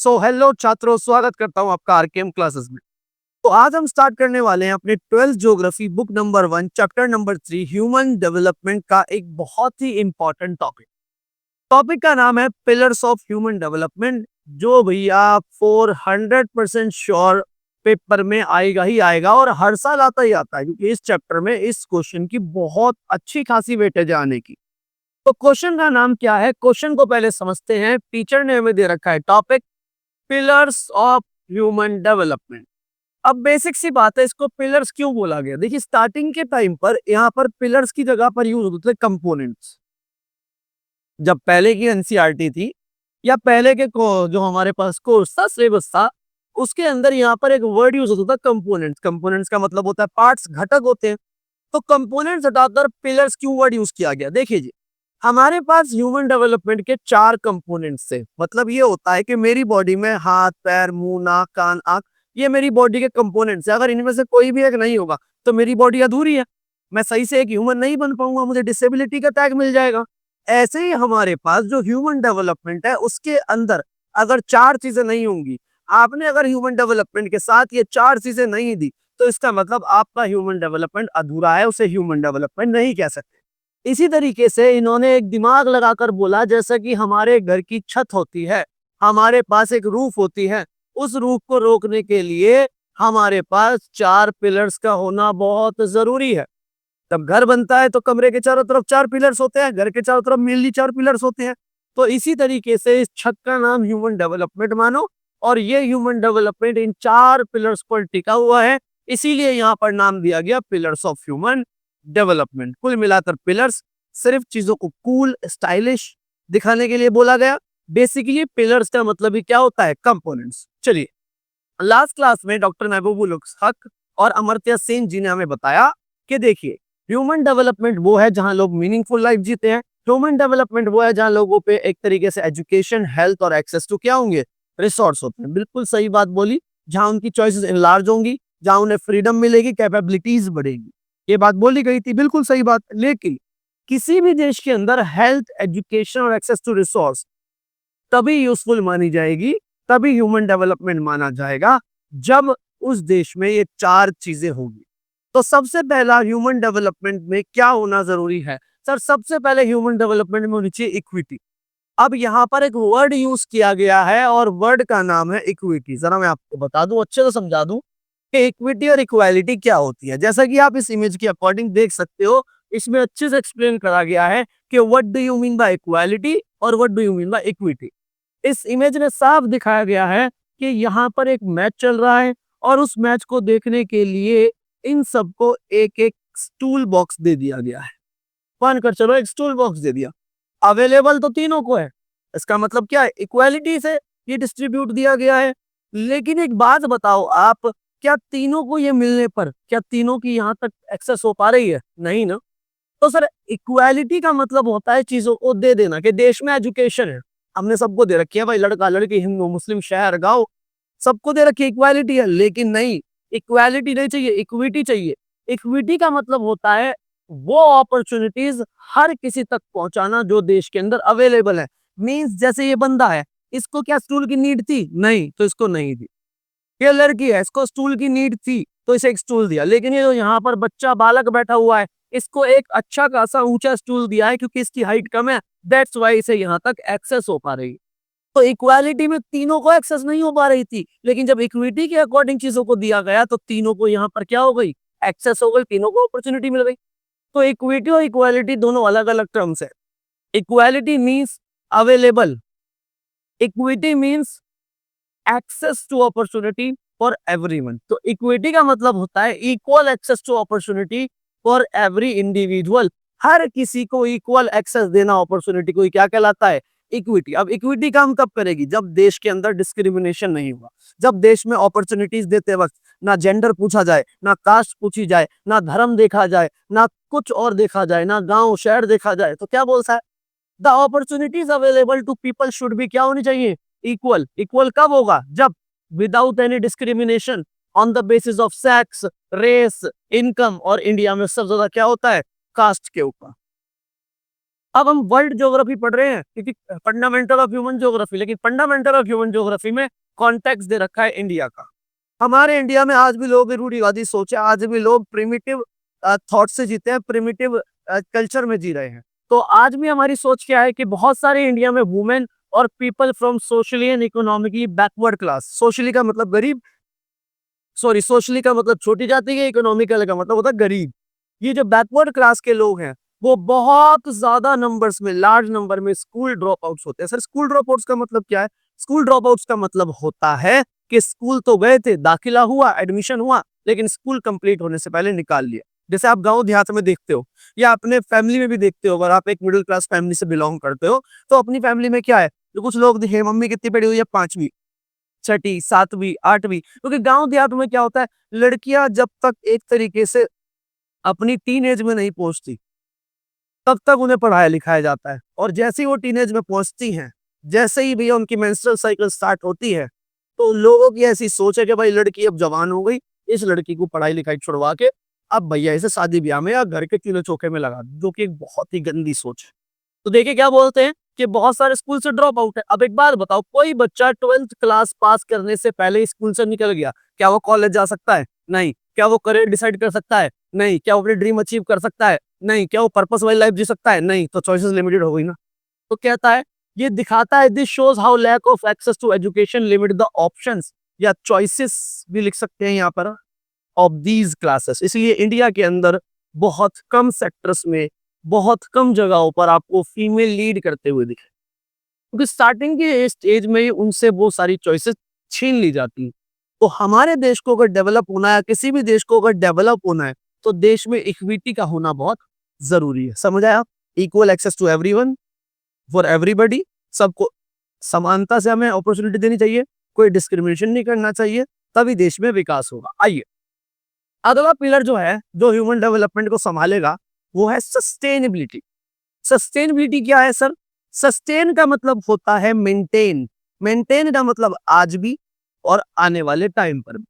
So hello छात्रों, स्वागत करता हूं आपका आरकेएम क्लासेस में। तो आज हम स्टार्ट करने वाले हैं अपने 12th geography book number 1 chapter number 3 human development का एक बहुत ही इंपॉर्टेंट टॉपिक। टॉपिक का नाम है पिलर्स ऑफ ह्यूमन डेवलपमेंट, जो भैया 400% श्योर पेपर में आएगा ही आएगा और हर साल आता ही आता है, क्योंकि इस चैप्टर में इस क्वेश्चन की बहुत अच्छी खासी वेटेज है आने की। तो क्वेश्चन का नाम क्या है, क्वेश्चन को पहले समझते हैं। टीचर ने हमें दे रखा है topic pillars of human development. अब बेसिक सी बात है, इसको पिलर्स क्यों बोला गया। देखिए, स्टार्टिंग के टाइम पर यहाँ पर पिलर्स की जगह पर यूज होते थे कंपोनेंट्स। जब पहले की एनसीईआरटी थी या पहले के जो हमारे पास कोर्स था, सिलेबस था, उसके अंदर यहाँ पर एक वर्ड यूज होता था कंपोनेंट्स। कंपोनेंट्स का मतलब होता है पार्ट्स, घटक होते हैं। तो कंपोनेंट्स हटाकर पिलर्स क्यों वर्ड यूज किया गया। देखिए जी, हमारे पास ह्यूमन डेवलपमेंट के 4 कंपोनेंट्स थे। मतलब ये होता है कि मेरी बॉडी में हाथ, पैर, मुंह, नाक, कान, आंख, ये मेरी बॉडी के कंपोनेंट्स है। अगर इनमें से कोई भी एक नहीं होगा तो मेरी बॉडी अधूरी है, मैं सही से एक ह्यूमन नहीं बन पाऊंगा, मुझे डिसेबिलिटी का टैग मिल जाएगा। ऐसे ही हमारे पास जो ह्यूमन डेवलपमेंट है उसके अंदर अगर 4 चीजें नहीं होंगी, आपने अगर ह्यूमन डेवलपमेंट के साथ ये 4 चीजें नहीं दी, तो इसका मतलब आपका ह्यूमन डेवलपमेंट अधूरा है, उसे ह्यूमन डेवलपमेंट नहीं कह सकते। इसी तरीके से इन्होंने एक दिमाग लगाकर बोला, जैसा कि हमारे घर की छत होती है, हमारे पास एक रूफ होती है, उस रूफ को रोकने के लिए हमारे पास 4 पिलर्स का होना बहुत जरूरी है। जब घर बनता है तो कमरे के चारों तरफ 4 पिलर्स होते हैं, घर के चारों तरफ मेनली 4 पिलर्स होते हैं। तो इसी तरीके से इस छत का नाम ह्यूमन डेवलपमेंट मानो, और ये ह्यूमन डेवलपमेंट इन 4 पिलर्स पर टिका हुआ है, इसीलिए यहाँ पर नाम दिया गया पिलर्स ऑफ ह्यूमन डेवलपमेंट। कुल मिलाकर पिलर्स सिर्फ चीजों को कूल, स्टाइलिश दिखाने के लिए बोला गया। बेसिकली पिलर्स का मतलब ही क्या होता है, कंपोनेंट्स। चलिए, लास्ट क्लास में डॉक्टर महबूबुल हक और अमर्त्य सेन जी ने हमें बताया कि देखिए, ह्यूमन डेवलपमेंट वो है जहां लोग मीनिंगफुल लाइफ जीते हैं। ह्यूमन डेवलपमेंट वो है जहां लोगों पे एक तरीके से एजुकेशन, हेल्थ और एक्सेस टू क्या होंगे, रिसोर्स होते हैं। बिल्कुल सही बात बोली। जहां उनकी चॉइसेस इनलार्ज होंगी, जहां उन्हें फ्रीडम मिलेगी, कैपेबिलिटीज बढ़ेगी, ये बात बोली गई थी, बिल्कुल सही बात। लेकिन किसी भी देश के अंदर हेल्थ, एजुकेशन और एक्सेस टू रिसोर्स तभी यूजफुल मानी जाएगी, तभी ह्यूमन डेवलपमेंट माना जाएगा, जब उस देश में ये 4 चीजें होंगी। तो सबसे पहला ह्यूमन डेवलपमेंट में क्या होना जरूरी है सर, सबसे पहले ह्यूमन डेवलपमेंट में होनी चाहिए इक्विटी। अब यहाँ पर एक वर्ड यूज किया गया है और वर्ड का नाम है इक्विटी। जरा मैं आपको बता दूं, अच्छे से समझा दूं कि इक्विटी और इक्वालिटी क्या होती है। जैसा कि आप इस इमेज के अकॉर्डिंग देख सकते हो, इसमें अच्छे से एक्सप्लेन करा गया है कि what do you mean by equality और what do you mean by equity. इस इमेज में साफ दिखाया गया है कि यहाँ पर एक मैच चल रहा है और उस मैच को देखने के लिए इन सबको एक एक स्टूल बॉक्स दे दिया गया है। मानकर चलो एक स्टूल बॉक्स दे दिया, अवेलेबल तो तीनों को है। इसका मतलब क्या है, इक्वालिटी से ये डिस्ट्रीब्यूट दिया गया है। लेकिन एक बात बताओ आप, क्या तीनों को ये मिलने पर क्या तीनों की यहाँ तक एक्सेस हो पा रही है? नहीं ना। तो सर, इक्वालिटी का मतलब होता है चीजों को दे देना, कि देश में एजुकेशन है, हमने सबको दे रखी है भाई, लड़का लड़की, हिंदू मुस्लिम, शहर गांव, सबको दे रखी है, इक्वालिटी है। लेकिन नहीं, इक्वालिटी नहीं चाहिए, इक्विटी चाहिए। इक्विटी का मतलब होता है वो अपॉर्चुनिटीज हर किसी तक पहुंचाना जो देश के अंदर अवेलेबल है। मींस जैसे ये बंदा है, इसको क्या स्टूल की नीड थी? नहीं, तो इसको नहीं दी। ये लड़की है, इसको स्टूल की नीड थी, तो इसे एक स्टूल दिया। लेकिन ये जो यहाँ पर बच्चा बालक बैठा हुआ है, इसको एक अच्छा खासा ऊंचा स्टूल दिया है, क्योंकि इसकी हाइट कम है, दैट्स वाई इसे यहाँ तक एक्सेस हो पा रही है। तो इक्वालिटी में तीनों को एक्सेस नहीं हो पा रही थी, लेकिन जब इक्विटी के अकॉर्डिंग चीजों को दिया गया तो तीनों को यहाँ पर क्या हो गई, एक्सेस हो गई, तीनों को अपॉर्चुनिटी मिल गई। तो इक्विटी और इक्वालिटी दोनों अलग अलग टर्म्स है। Equality means available, equity means access to opportunity for everyone. तो इक्विटी का मतलब होता है equal access to opportunity for every individual. हर किसी को इक्वल एक्सेस देना अपॉर्चुनिटी को क्या कहलाता है, इक्विटी। अब इक्विटी काम कब करेगी, जब देश के अंदर डिस्क्रिमिनेशन नहीं होगा, जब देश में अपॉर्चुनिटीज देते वक्त ना जेंडर पूछा जाए, ना कास्ट पूछी जाए, ना धर्म देखा जाए, ना कुछ और देखा जाए, ना गांव शहर देखा जाए, तो क्या बोलता है, the opportunities available to people should be क्या होनी चाहिए, इक्वल। इक्वल कब होगा, जब without any discrimination on the basis of sex, race, income, और इंडिया में सबसे ज्यादा क्या होता है, कास्ट के ऊपर। अब हम वर्ल्ड ज्योग्राफी पढ़ रहे हैं क्योंकि फंडामेंटल ऑफ ह्यूमन ज्योग्राफी, लेकिन फंडामेंटल ऑफ ह्यूमन ज्योग्राफी में कॉन्टेक्स्ट दे रखा है इंडिया का। हमारे इंडिया में आज भी लोग रूढ़िवादी सोच है, आज भी लोग प्रिमिटिव थॉट से जीते हैं, प्रिमिटिव कल्चर में जी रहे हैं। तो आज भी हमारी सोच क्या है कि बहुत सारे इंडिया में वुमेन और people from socially and economically backward class, socially का मतलब गरीब, सॉरी सोशली का मतलब छोटी जाति है, इकोनॉमिकल का मतलब होता है गरीब। ये जो बैकवर्ड क्लास के लोग हैं वो बहुत ज्यादा नंबर्स में, लार्ज नंबर में स्कूल ड्रॉप आउट्स होते हैं। सर स्कूल ड्रॉप आउट्स का मतलब क्या है? स्कूल ड्रॉप आउट्स का मतलब होता है कि स्कूल तो गए थे, दाखिला हुआ, एडमिशन हुआ, लेकिन स्कूल कंप्लीट होने से पहले निकाल लिया। जैसे आप गांव देहात में देखते हो या अपने फैमिली में भी देखते हो, अगर आप एक मिडिल क्लास फैमिली से बिलोंग करते हो तो अपनी फैमिली में क्या है, जो कुछ लोग दिखे, मम्मी कितनी पढ़ी हुई है, 5वीं, छठी, 7वीं, 8वीं। क्योंकि गांव देहात में क्या होता है, लड़कियां जब तक एक तरीके से अपनी टीन एज में नहीं पहुंचती तब तक उन्हें पढ़ाया लिखाया जाता है, और जैसे ही वो टीन एज में पहुंचती हैं, जैसे ही भैया उनकी मेंस्ट्रुअल साइकिल स्टार्ट होती है, तो लोगों की ऐसी सोच है कि भाई लड़की अब जवान हो गई, इस लड़की को पढ़ाई लिखाई छुड़वा के अब भैया इसे शादी ब्याह में या घर के चूल्हे चौके में लगा दो, जो कि एक बहुत ही गंदी सोच है। तो देखिए क्या बोलते हैं कि बहुत सारे स्कूल से ड्रॉप आउट है। अब एक बात बताओ, कोई बच्चा 12th क्लास पास करने से पहले स्कूल से निकल गया, क्या वो कॉलेज जा सकता है? नहीं। क्या वो करियर डिसाइड कर सकता है? नहीं। क्या वो अपने ड्रीम अचीव कर सकता है? नहीं। क्या वो पर्पस वाली लाइफ जी सकता है? नहीं। तो चॉइसेस लिमिटेड हो गई ना। तो कहता है, ये दिखाता है, this shows how lack of access to education limit the options, या चॉइसेस भी लिख सकते हैं यहाँ पर, ऑफ दीज क्लासेस। इसलिए इंडिया के अंदर बहुत कम सेक्टर्स में, बहुत कम जगहों पर आपको फीमेल लीड करते हुए दिखे, क्योंकि स्टार्टिंग के स्टेज में ही उनसे वो सारी चॉइसेस छीन ली जाती हैं। तो हमारे देश को अगर डेवलप होना है, किसी भी देश को अगर डेवलप होना है, तो देश में इक्विटी का होना बहुत जरूरी है। समझ आया? Equal access to everyone, for everybody, सबको समानता से हमें अपॉर्चुनिटी देनी चाहिए, कोई डिस्क्रिमिनेशन नहीं करना चाहिए, तभी देश में विकास होगा। आइए, अगला पिलर जो है, जो ह्यूमन डेवलपमेंट को संभालेगा, वो है सस्टेनेबिलिटी। सस्टेनेबिलिटी क्या है सर? सस्टेन का मतलब होता है मेंटेन, मेंटेन का मतलब आज भी और आने वाले टाइम पर भी।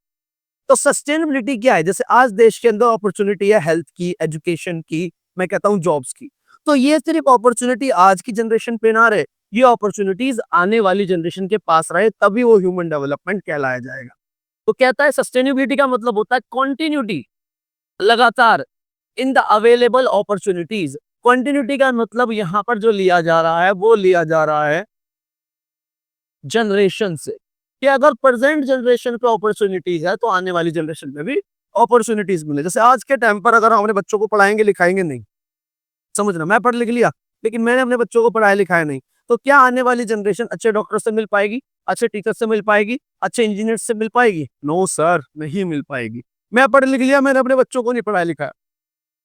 तो सस्टेनेबिलिटी क्या है? जैसे आज देश के अंदर अपॉर्चुनिटी है हेल्थ की, एजुकेशन की, मैं कहता हूं जॉब्स की, तो ये सिर्फ अपॉर्चुनिटी आज की जनरेशन पे ना रहे, ये अपॉर्चुनिटीज आने वाली जनरेशन के पास रहे, तभी वो ह्यूमन डेवलपमेंट कहलाया जाएगा। तो कहता है सस्टेनेबिलिटी का मतलब होता है कॉन्टिन्यूटी, लगातार, in the available opportunities. Continuity का मतलब यहां पर जो लिया जा रहा है, वो लिया जा रहा है जनरेशन से, कि अगर प्रेजेंट जनरेशन पे अपॉर्चुनिटीज है तो आने वाली जनरेशन में भी अपॉर्चुनिटीज मिले। जैसे आज के टाइम पर अगर हम अपने बच्चों को पढ़ाएंगे लिखाएंगे नहीं, समझना, मैं पढ़ लिख लिया लेकिन मैंने अपने बच्चों को पढ़ाया लिखाया नहीं, तो क्या आने वाली जनरेशन अच्छे डॉक्टर से मिल पाएगी, अच्छे टीचर से मिल पाएगी, अच्छे इंजीनियर से मिल पाएगी? नो सर, नहीं मिल पाएगी। मैं पढ़ लिख लिया, मैंने अपने बच्चों को नहीं पढ़ाया लिखाया,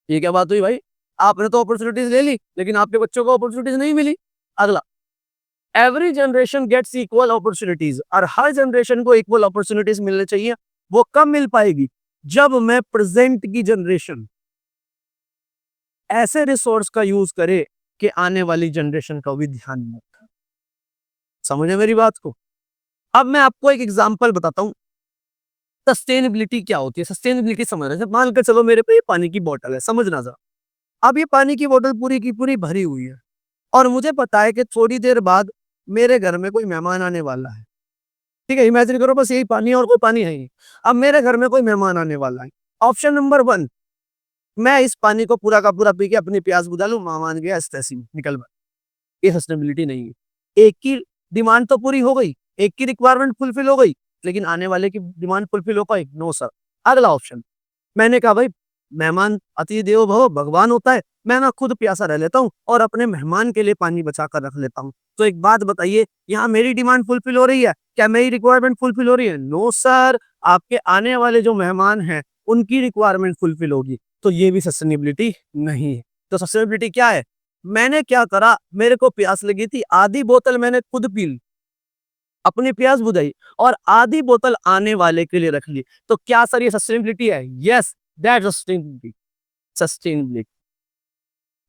ये क्या बात हुई भाई? आपने तो अपॉर्चुनिटीज ले ली लेकिन आपके बच्चों को अपॉर्चुनिटीज नहीं मिली। अगला, every generation gets equal opportunities, और हर जनरेशन को इक्वल अपॉर्चुनिटीज मिलने चाहिए। वो कब मिल पाएगी? जब मैं प्रेजेंट की जनरेशन ऐसे रिसोर्स का यूज करे कि आने वाली जनरेशन का भी ध्यान में रखे। समझे मेरी बात को? अब मैं आपको एक एग्जांपल बताता हूं, सस्टेनेबिलिटी क्या होती है। सस्टेनेबिलिटी समझ रहे हैं? मान कर चलो मेरे पे ये पानी की बोतल है, समझना जरा। अब ये पानी की बोतल पूरी की पूरी भरी हुई है, और मुझे पता है कि थोड़ी देर बाद मेरे घर में कोई मेहमान आने वाला है। ठीक है, इमेजिन करो बस यही पानी है और कोई पानी है ही। अब मेरे घर में कोई मेहमान आने वाला है। ऑप्शन नंबर 1, मैं इस पानी को पूरा का पूरा पी के अपनी प्यास बुझा लूं, मेहमान गया तैसी निकल गया। ये सस्टेनेबिलिटी नहीं है। एक की डिमांड तो पूरी हो गई, एक की रिक्वायरमेंट फुलफिल हो गई, लेकिन आने वाले की डिमांड फुलफिल हो पाई? No sir. अगला ऑप्शन, मैंने कहा भाई मेहमान अति देवो भव, भगवान होता है, मैं ना खुद प्यासा रह लेता हूँ और अपने मेहमान के लिए पानी बचा कर रख लेता हूँ। तो एक बात बताइए, यहाँ मेरी डिमांड फुलफिल हो रही है? क्या मेरी रिक्वायरमेंट फुलफिल हो रही है? नो सर, आपके आने वाले जो मेहमान हैं उनकी रिक्वायरमेंट फुलफिल होगी। तो ये भी सस्टेनेबिलिटी नहीं है। तो सस्टेनेबिलिटी क्या है? मैंने क्या करा, मेरे को प्यास लगी थी, आधी बोतल मैंने खुद पी ली, अपनी प्यास बुझाई, और आधी बोतल आने वाले के लिए रख ली। तो क्या सर ये सस्टेनेबिलिटी है? Yes, that sustainability. सस्टेनेबिलिटी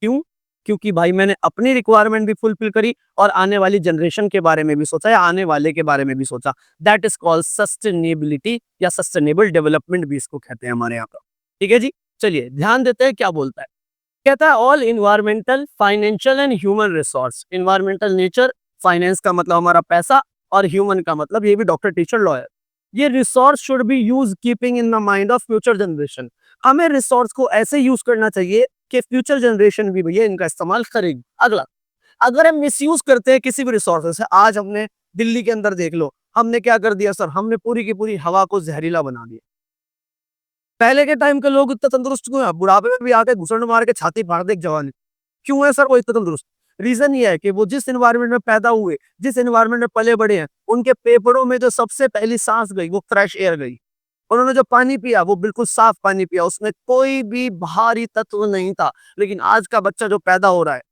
क्यों? क्योंकि भाई मैंने अपनी रिक्वायरमेंट भी फुलफिल करी और आने वाली जनरेशन के बारे में भी सोचा, या आने वाले के बारे में भी सोचा। दैट इज कॉल्ड सस्टेनेबिलिटी, या सस्टेनेबल डेवलपमेंट भी इसको कहते हैं हमारे यहाँ पर। ठीक है जी, चलिए ध्यान देते हैं क्या बोलता है। कहता है all environmental, financial and human resource. Environmental nature, finance का मतलब हमारा पैसा, और ह्यूमन का मतलब ये भी डॉक्टर, टीचर, लॉयर। ये resource should be use keeping in the mind of future generation. हमें रिसोर्स को ऐसे यूज करना चाहिए कि फ्यूचर जनरेशन भी भैया इनका इस्तेमाल करेगी। अगला, अगर हम मिसयूज करते हैं किसी भी रिसोर्स से, आज हमने दिल्ली के अंदर देख लो, हमने क्या कर दिया सर, हमने पूरी की पूरी हवा को जहरीला बना दिया। पहले के टाइम के लोग इतना तंदुरुस्त क्यों है, बुढ़ापे में भी आके घुसड़ मार के छाती फाड़ दे एक जवान। क्यों है सर वो इतना तंदुरुस्त? रीजन ये है कि वो जिस एनवायरनमेंट में पैदा हुए, जिस एनवायरनमेंट में पले बड़े हैं, उनके फेफड़ों में जो सबसे पहली सांस गई वो फ्रेश एयर गई। उन्होंने जो पानी पिया वो बिल्कुल साफ पानी पिया, उसमें कोई भी बाहरी तत्व नहीं था। लेकिन आज का बच्चा जो पैदा हो रहा है,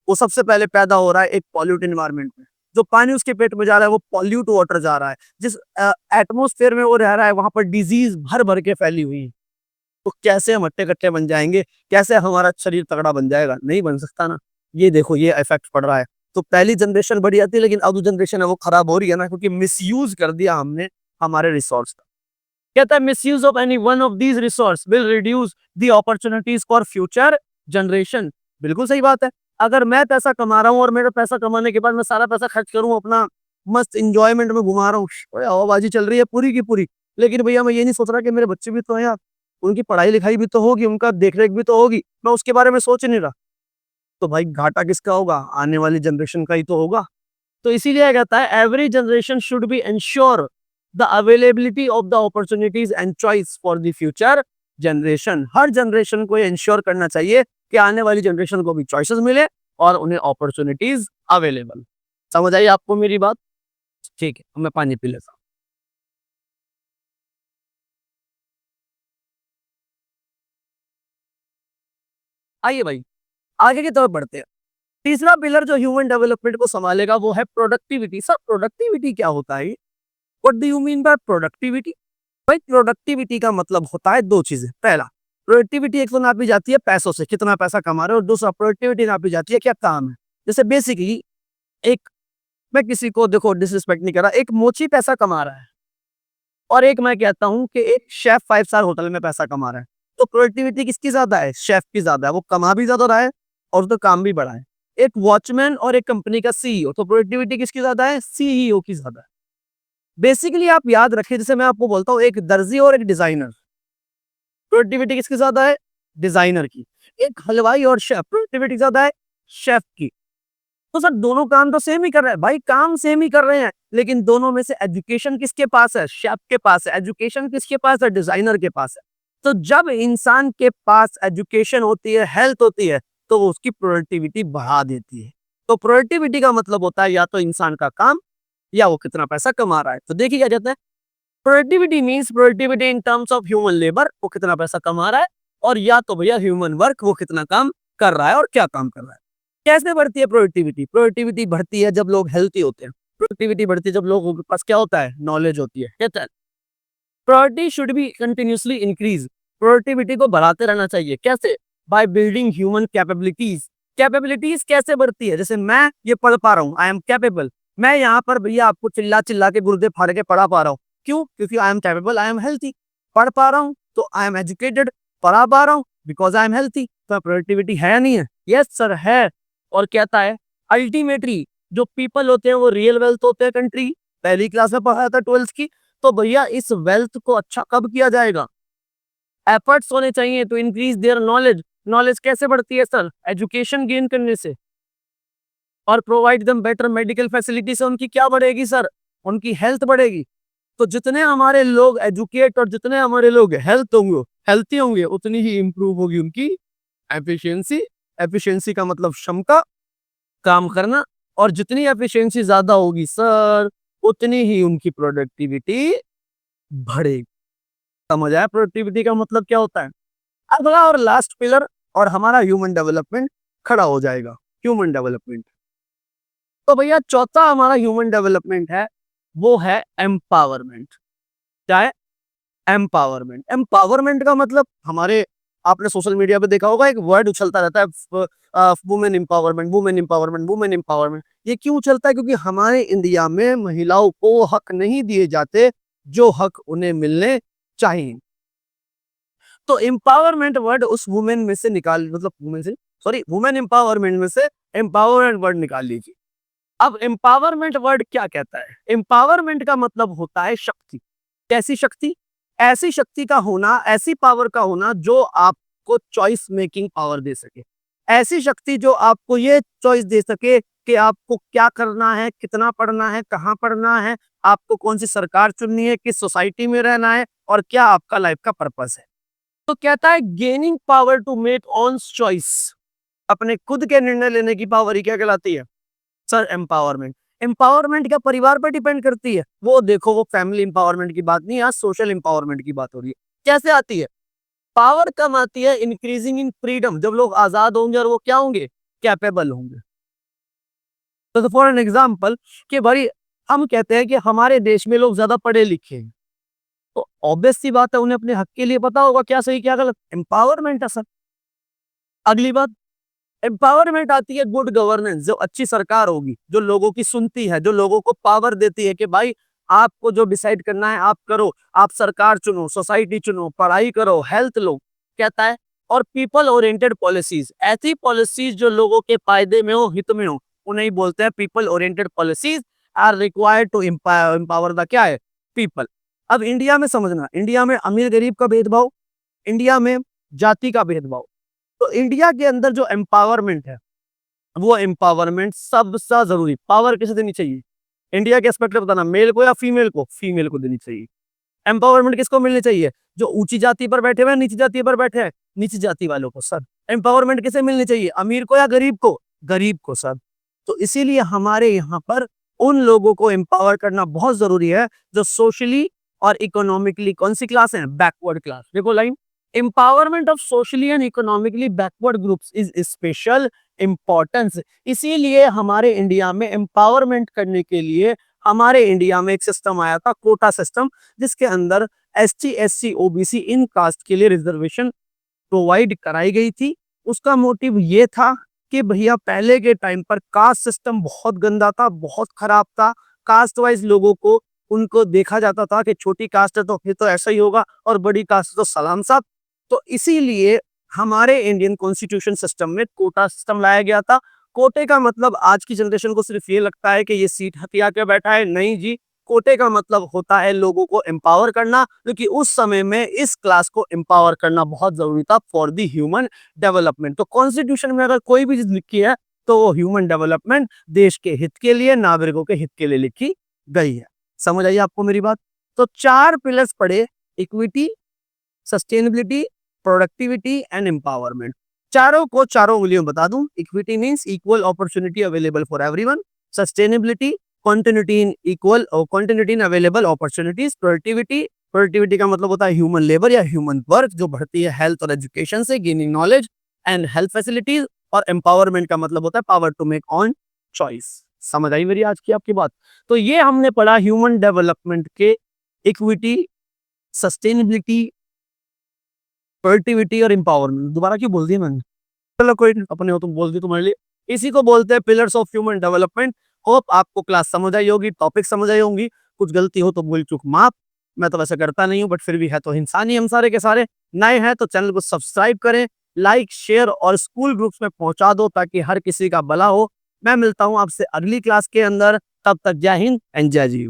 वो सबसे पहले पैदा हो रहा है एक पॉल्यूट एनवायरनमेंट में। जो पानी उसके पेट में जा रहा है वो पॉल्यूट वाटर जा रहा है। जिस एटमोस्फेयर में वो रह रहा है वहां पर डिजीज भर भर के फैली हुई है। तो कैसे हम हट्टे कट्टे बन जाएंगे, कैसे हमारा शरीर तगड़ा बन जाएगा? नहीं बन सकता ना। ये देखो ये इफेक्ट पड़ रहा है। तो पहली जनरेशन बढ़िया थी, लेकिन अब जो जनरेशन है वो खराब हो रही है ना, क्योंकि मिसयूज कर दिया हमने हमारे रिसोर्स का। कहता है misuse of any one of these resource will reduce the opportunities for future generation. बिल्कुल सही बात है। अगर मैं पैसा कमा रहा हूँ और मेरा पैसा कमाने के बाद मैं सारा पैसा खर्च करूँ अपना मस्त इंजॉयमेंट में घुमा रहा हूँ, हवाबाजी चल रही है पूरी की पूरी, लेकिन भैया मैं ये नहीं सोच रहा कि मेरे बच्चे भी तो हैं यार, उनकी पढ़ाई लिखाई भी तो होगी, उनका देख रेख भी तो होगी, मैं उसके बारे में सोच नहीं रहा। तो भाई घाटा किसका होगा? आने वाली जनरेशन का ही तो होगा। तो इसीलिए कहता है every generation should be ensure the availability of the opportunities and choice for the future generation. Her generation को ये इंश्योर करना चाहिए कि आने वाली जनरेशन को भी चॉइसेस मिले और उन्हें अपॉर्चुनिटीज अवेलेबल। समझ आई आपको मेरी बात? ठीक है, मैं पानी पी लेता हूँ। आइए भाई, आगे की तरफ बढ़ते हैं। तीसरा पिलर जो ह्यूमन डेवलपमेंट को संभालेगा वो है प्रोडक्टिविटी। सर प्रोडक्टिविटी क्या होता है? What do you mean bye productivity? भाई प्रोडक्टिविटी का मतलब होता है दो चीजें। पहला, प्रोडक्टिविटी एक तो नापी जाती है पैसों से, कितना पैसा कमा रहे हो, और दूसरा प्रोडक्टिविटी नापी जाती है क्या काम है। जैसे बेसिकली एक, मैं किसी को देखो डिसरिस्पेक्ट नहीं कर रहा, एक मोची पैसा कमा रहा है और एक मैं कहता हूं कि एक शेफ 5 स्टार होटल में पैसा कमा रहा है। तो प्रोडक्टिविटी किसकी ज्यादा है? शेफ की ज्यादा है। वो कमा भी ज्यादा रहा है और तो काम भी बढ़ा है। एक वॉचमैन और एक कंपनी का सीईओ, तो प्रोडक्टिविटी किसकी ज्यादा है? सीईओ की ज्यादा है। बेसिकली आप याद रखें, जैसे मैं आपको बोलता हूँ एक दर्जी और एक डिजाइनर, प्रोडक्टिविटी किसकी ज्यादा है? डिजाइनर की। एक हलवाई और शेफ, प्रोडक्टिविटी ज्यादा है शेफ की। तो सर दोनों काम तो सेम ही कर रहे हैं भाई, काम सेम ही कर रहे हैं, लेकिन दोनों में से एजुकेशन किसके पास है? शेफ के पास है। एजुकेशन किसके पास है? डिजाइनर के पास है। तो जब इंसान के पास एजुकेशन होती है, हेल्थ होती है, तो वो उसकी प्रोडक्टिविटी बढ़ा देती है। तो प्रोडक्टिविटी का मतलब होता है या तो इंसान का काम या वो कितना पैसा कमा रहा है। तो देखिए क्या कहते हैं, productivity means productivity in terms of human labour, वो कितना पैसा कमा रहा है, और या तो भैया ह्यूमन वर्क, वो कितना काम कर रहा है और क्या काम कर रहा है। कैसे बढ़ती है प्रोडक्टिविटी? प्रोडक्टिविटी बढ़ती है जब लोग हेल्थी होते हैं। प्रोडक्टिविटी बढ़ती है जब लोगों के पास क्या होता है? नॉलेज होती है। कहता है productivity should be continuously increase. Productivity को बढ़ाते रहना चाहिए। कैसे? By building human capabilities. Capabilities कैसे बढ़ती है? जैसे मैं ये पढ़ पा रहा हूँ, आई एम कैपेबल। मैं यहाँ पर भैया आपको चिल्ला चिल्ला के गुर्दे फाड़ के पढ़ा पा रहा हूँ। क्यों? क्योंकि I am capable, I am healthy. पढ़ पा रहा हूँ तो आई एम एजुकेटेड। पढ़ा पा रहा हूँ बिकॉज आई एम हेल्थी। तो प्रोडक्टिविटी है या नहीं है? यस सर है। और कहता है अल्टीमेटली जो पीपल होते हैं वो रियल वेल्थ होते हैं कंट्री। पहली क्लास में पढ़ाया था 12th की। तो भैया इस वेल्थ को अच्छा कब किया जाएगा? एफर्ट्स होने चाहिए to increase their knowledge. Knowledge कैसे बढ़ती है सर? एजुकेशन गेन करने से। और provide them better medical facility से उनकी क्या बढ़ेगी सर? उनकी हेल्थ बढ़ेगी। तो जितने हमारे लोग एजुकेट और जितने हमारे लोग हेल्थ होंगे, हेल्थी होंगे, उतनी ही इंप्रूव होगी उनकी एफिशिएंसी। एफिशिएंसी का मतलब क्षमता, काम करना। और जितनी एफिशिएंसी ज्यादा होगी सर, उतनी ही उनकी प्रोडक्टिविटी बढ़ेगी। समझ आया प्रोडक्टिविटी का मतलब क्या होता है? अगला और लास्ट पिलर और हमारा ह्यूमन डेवलपमेंट खड़ा हो जाएगा। ह्यूमन डेवलपमेंट, तो भैया चौथा हमारा ह्यूमन डेवलपमेंट है, वो है एम्पावरमेंट। क्या है? एम्पावरमेंट। एम्पावरमेंट का मतलब हमारे, आपने सोशल मीडिया पे देखा होगा एक वर्ड उछलता रहता है, women empowerment, women empowerment, women empowerment. ये क्यों उछलता है? क्योंकि हमारे इंडिया में महिलाओं को हक नहीं दिए जाते जो हक उन्हें मिलने चाहिए। तो एम्पावरमेंट वर्ड उस वुमेन में से निकाल, मतलब वुमेन से, सॉरी, वुमेन एम्पावरमेंट में से एम्पावरमेंट वर्ड निकाल लीजिए। अब एम्पावरमेंट वर्ड क्या कहता है? एम्पावरमेंट का मतलब होता है शक्ति। कैसी शक्ति? ऐसी शक्ति का होना, ऐसी पावर का होना जो आपको चॉइस मेकिंग पावर दे सके। ऐसी शक्ति जो आपको ये चॉइस दे सके कि आपको क्या करना है, कितना पढ़ना है, कहाँ पढ़ना है, आपको कौन सी सरकार चुननी है, किस सोसाइटी में रहना है और क्या आपका लाइफ का पर्पस है। तो कहता है gaining power to make on choice, अपने खुद के निर्णय लेने की पावर ही क्या कहलाती है? Sir, empowerment. एम्पावरमेंट क्या परिवार पर डिपेंड करती है? वो देखो, वो फैमिली एम्पावरमेंट की बात नहीं, आज सोशल एम्पावरमेंट की बात हो रही है। कैसे आती है? पावर कम आती है इंक्रीजिंग इन फ्रीडम, जब लोग आजाद होंगे और वो क्या होंगे? कैपेबल होंगे। तो फॉर एन एग्जाम्पल कि भाई हम कहते हैं कि हमारे देश में लोग ज्यादा पढ़े लिखे हैं, तो ऑब्वियस सी बात है उन्हें अपने हक के लिए पता होगा क्या सही क्या गलत। एम्पावरमेंट है सर। अगली बात, एम्पावरमेंट आती है गुड गवर्नेंस, जो अच्छी सरकार होगी, जो लोगों की सुनती है, जो लोगों को पावर देती है कि भाई आपको जो डिसाइड करना है आप करो, आप सरकार चुनो, सोसाइटी चुनो, पढ़ाई करो, हेल्थ लो, कहता है। और पीपल ओरिएंटेड पॉलिसीज, ऐसी पॉलिसीज जो लोगों के फायदे में हो, हित में हो, उन्हें बोलते हैं people oriented policies are required to empower the क्या है? पीपल। अब इंडिया में समझना, इंडिया में अमीर गरीब का भेदभाव, इंडिया में जाति का भेदभाव। तो इंडिया के अंदर जो एम्पावरमेंट है, वो एम्पावरमेंट सबसे जरूरी पावर किसे देनी चाहिए? इंडिया के एस्पेक्ट में बताना, मेल को या फीमेल को? फीमेल को देनी चाहिए। एम्पावरमेंट किसको मिलनी चाहिए? जो ऊंची जाति पर बैठे हुए, नीची जाति पर बैठे हैं, नीची जाति वालों को सर। एम्पावरमेंट किसे मिलनी चाहिए? अमीर को या गरीब को? गरीब को सर। तो इसीलिए हमारे यहाँ पर उन लोगों को एम्पावर करना बहुत जरूरी है जो सोशली और इकोनॉमिकली कौन सी क्लास है? Backward class. देखो line, empowerment of socially and economically backward groups is special importance. इसीलिए हमारे इंडिया में एम्पावरमेंट करने के लिए हमारे इंडिया में एक सिस्टम आया था, कोटा सिस्टम, जिसके अंदर एसटी, एससी, ओबीसी इन कास्ट के लिए रिजर्वेशन प्रोवाइड कराई गई थी। उसका मोटिव ये था कि भैया पहले के टाइम पर कास्ट सिस्टम बहुत गंदा था, बहुत खराब था। कास्ट वाइज लोगों को उनको देखा जाता था कि छोटी कास्ट है तो फिर तो ऐसा ही होगा और बड़ी कास्ट है तो सलाम साहब। तो इसीलिए हमारे इंडियन कॉन्स्टिट्यूशन सिस्टम में कोटा सिस्टम लाया गया था। कोटे का मतलब आज की जनरेशन को सिर्फ ये लगता है कि ये सीट हथिया के बैठा है, नहीं जी। कोटे का मतलब होता है लोगों को एम्पावर करना, क्योंकि उस समय में इस क्लास को एम्पावर करना बहुत जरूरी था फॉर दी ह्यूमन डेवलपमेंट। तो कॉन्स्टिट्यूशन में अगर कोई भी चीज लिखी है तो वो ह्यूमन डेवलपमेंट, देश के हित के लिए, नागरिकों के हित के लिए लिखी गई है। समझ आइए आपको मेरी बात? तो 4 पिलर्स पढ़े, equity, sustainability, productivity and empowerment. चारों को चारों उंगलियों बता दूं। Equity means equal opportunity available for everyone. Sustainability, continuity in available opportunities. Productivity, productivity का मतलब होता है ह्यूमन लेबर या ह्यूमन वर्क जो बढ़ती है हेल्थ और एजुकेशन से, gaining knowledge and health facilities. और एम्पावरमेंट का मतलब होता है power to make on choice. समझ आई मेरी आज की आपकी बात? तो ये हमने पढ़ा ह्यूमन डेवलपमेंट के इक्विटी, सस्टेनेबिलिटी, प्रोडक्टिविटी और एम्पावरमेंट। दोबारा क्यों बोल दिया मैंने? चलो कोई नहीं, अपने हो तुम बोल दी तुम्हारे लिए। इसी को बोलते हैं pillars of human development. Hope आपको क्लास समझ आई होगी, टॉपिक समझ आई होंगी। कुछ गलती हो तो भूल चूक माफ। मैं तो वैसे करता नहीं हूँ, बट फिर भी है तो इंसान ही हम सारे के सारे। नए हैं तो चैनल को सब्सक्राइब करें, लाइक, शेयर और स्कूल ग्रुप्स में पहुंचा दो ताकि हर किसी का भला हो। मैं मिलता हूँ आपसे अगली क्लास के अंदर। तब तक जय हिंद एंड जय जी।